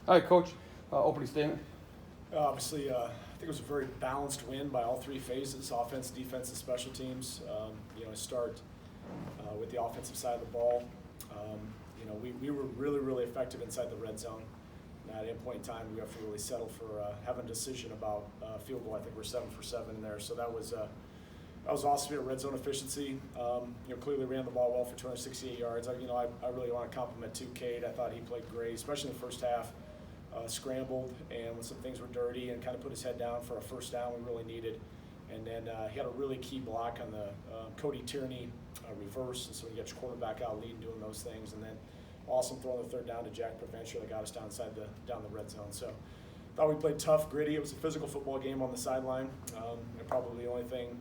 All right, Coach. Opening statement. Obviously, I think it was a very balanced win by all three phases: offense, defense, and special teams. Start with the offensive side of the ball. We were really effective inside the red zone. And at any point in time, we have to really settle for having a decision about field goal. I think we're 7 for 7 in there, so that was awesome. Red zone efficiency. Clearly ran the ball well for 268 yards. I really want to compliment Cade. I thought he played great, especially in the first half. Scrambled, and when some things were dirty, and kind of put his head down for a first down we really needed. And then he had a really key block on the Cody Tierney reverse, and so you get your quarterback out leading, doing those things. And then awesome throw on the third down to Jack Provencher that got us down the red zone. So thought we played tough, gritty. It was a physical football game on the sideline. And probably the only thing,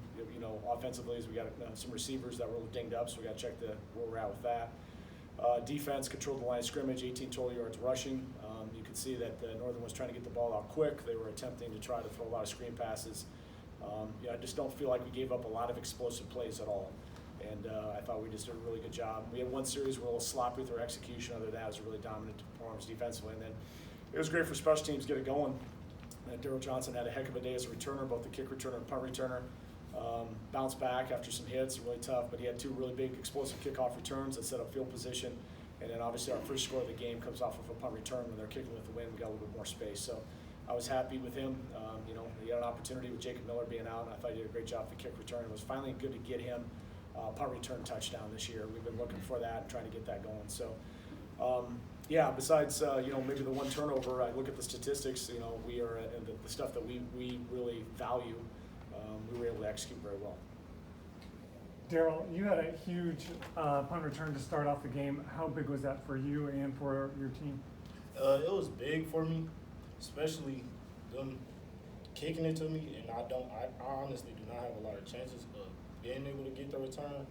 offensively is we got some receivers that were a little dinged up, so we got to check where we're at with that. Defense controlled the line of scrimmage, 18 total yards rushing. You could see that Northern was trying to get the ball out quick. They were attempting to try to throw a lot of screen passes. I just don't feel like we gave up a lot of explosive plays at all. And I thought we just did a really good job. We had one series where a little sloppy with our execution. Other than that, it was a really dominant performance defensively. And then it was great for special teams to get it going. Daryl Johnson had a heck of a day as a returner, both the kick returner and punt returner. Bounced back after some hits, really tough, but he had two really big explosive kickoff returns that set up field position. And then obviously our first score of the game comes off of a punt return when they're kicking with the wind. We got a little bit more space. So I was happy with him. He had an opportunity with Jacob Miller being out, and I thought he did a great job for the kick return. It was finally good to get him punt return touchdown this year. We've been looking for that and trying to get that going. So, besides, maybe the one turnover, I look at the statistics, we are the stuff that we really value. We were able to execute very well. Daryl, you had a huge punt return to start off the game. How big was that for you and for your team? It was big for me, especially them kicking it to me, and I honestly do not have a lot of chances of being able to get the return.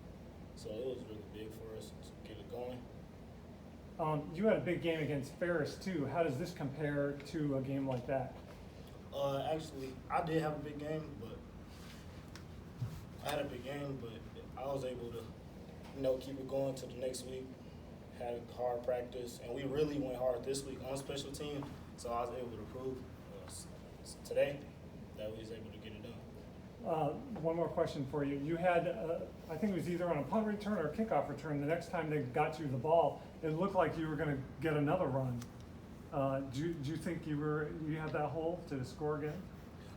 So it was really big for us to get it going. You had a big game against Ferris too. How does this compare to a game like that? Actually, I did have a big game, but I was able to, keep it going to the next week. Had hard practice, and we really went hard this week on special team. So I was able to prove today that we was able to get it done. One more question for you. You had, I think it was either on a punt return or a kickoff return. The next time they got you the ball, it looked like you were going to get another run. Do you think you had that hole to score again?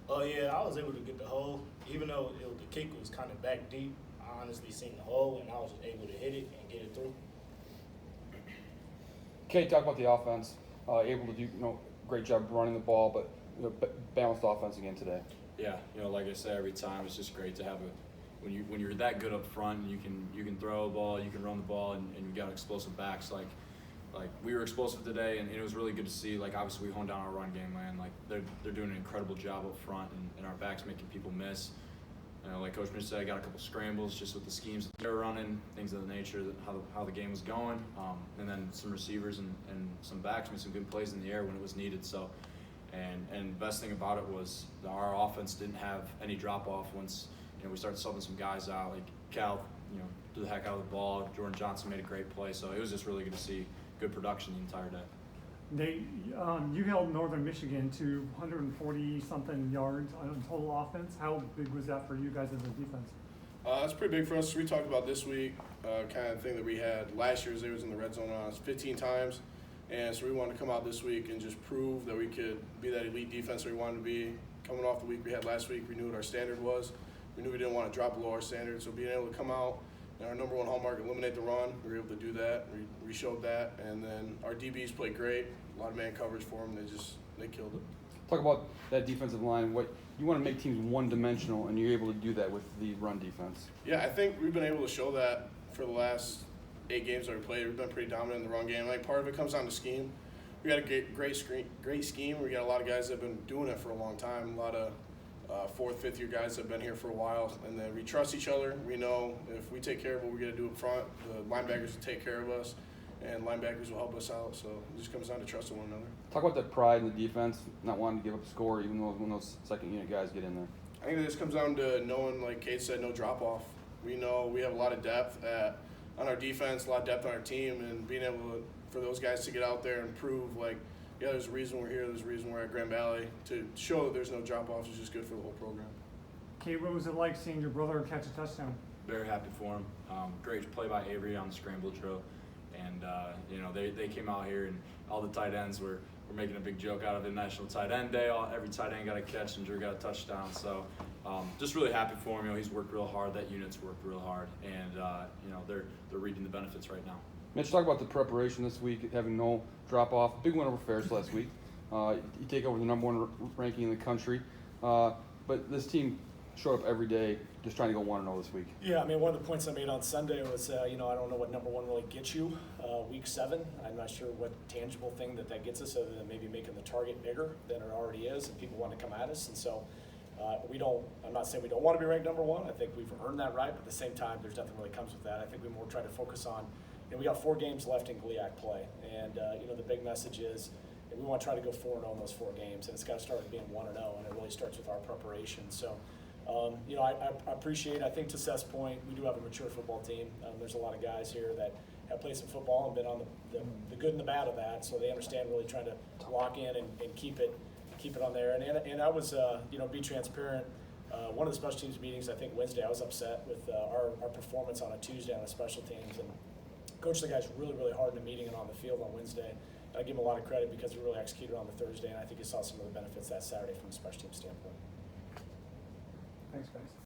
Oh yeah, I was able to get the hole, even though the kick was kind of back deep. I honestly seen the hole, and I was able to hit it and get it through. Kate, talk about the offense. Able to do great job running the ball, but balanced offense again today. Yeah, like I say every time, it's just great to have when you're that good up front, and you can throw the ball, you can run the ball, and you got explosive backs like we were explosive today, and it was really good to see. Like obviously we honed down our run game, man. Like they're doing an incredible job up front, and our backs making people miss. Like Coach Mitch said, I got a couple scrambles just with the schemes that they're running, things of the nature, how the game was going, and then some receivers and some backs made some good plays in the air when it was needed. So, and best thing about it was our offense didn't have any drop off once we started subbing some guys out. Like Cal, threw the heck out of the ball. Jordan Johnson made a great play. So it was just really good to see good production the entire day. You held Northern Michigan to 140-something yards on total offense. How big was that for you guys as a defense? That's pretty big for us. We talked about this week, kind of thing that we had last year. They was in the red zone on us 15 times, and so we wanted to come out this week and just prove that we could be that elite defense that we wanted to be. Coming off the week we had last week, we knew what our standard was. We knew we didn't want to drop below our standard, so being able to come out and our number one hallmark, eliminate the run, we were able to do that. We showed that, and then our DBs played great. A lot of man coverage for them. They killed it. Talk about that defensive line. What you want to make teams one-dimensional, and you're able to do that with the run defense. Yeah, I think we've been able to show that for the last 8 games that we played. We've been pretty dominant in the run game. Like part of it comes down to scheme. We got a great scheme. We got a lot of guys that have been doing it for a long time. A lot of 4th, 5th year guys that have been here for a while, and then we trust each other. We know if we take care of what we're going to do up front, the linebackers will take care of us, and linebackers will help us out. So it just comes down to trusting one another. Talk about that pride in the defense, not wanting to give up a score, even though when those second unit guys get in there. I think this comes down to knowing, like Kate said, no drop off. We know we have a lot of depth on our defense, a lot of depth on our team, and being able for those guys to get out there and prove, like, yeah, there's a reason we're here. There's a reason we're at Grand Valley. To show that there's no drop-offs is just good for the whole program. Kate, what was it like seeing your brother catch a touchdown? Very happy for him. Great play by Avery on the scramble drill. And, you know, they came out here and all the tight ends were making a big joke out of it. National Tight End Day. Every tight end got a catch and Drew got a touchdown. So just really happy for him. You know, he's worked real hard. That unit's worked real hard. And, you know, they're reaping the benefits right now. Mitch, talk about the preparation this week, having no drop-off. Big win over Ferris last week. You take over the #1 ranking in the country. But this team showed up every day just trying to go 1-0 this week. Yeah, I mean, one of the points I made on Sunday was, you know, I don't know what #1 really gets you week 7. I'm not sure what tangible thing that gets us other than maybe making the target bigger than it already is and people want to come at us. And so I'm not saying we don't want to be ranked #1. I think we've earned that right, but at the same time, there's nothing really comes with that. I think we more try to focus on, you know, we got 4 games left in GLIAC play. And, you know, the big message is that we want to try to go 4-0 in those 4 games. And it's got to start with being 1-0, and it really starts with our preparation. So, you know, I appreciate, I think to Seth's point, we do have a mature football team. There's a lot of guys here that have played some football and been on the good and the bad of that, so they understand really trying to lock in and keep it on there. And I was, you know, be transparent. One of the special teams meetings, I think Wednesday, I was upset with our performance on a Tuesday on the special teams, and coached the guys really, really hard in the meeting and on the field on Wednesday. And I give them a lot of credit because we really executed on the Thursday, and I think you saw some of the benefits that Saturday from a special team standpoint. Thanks, guys.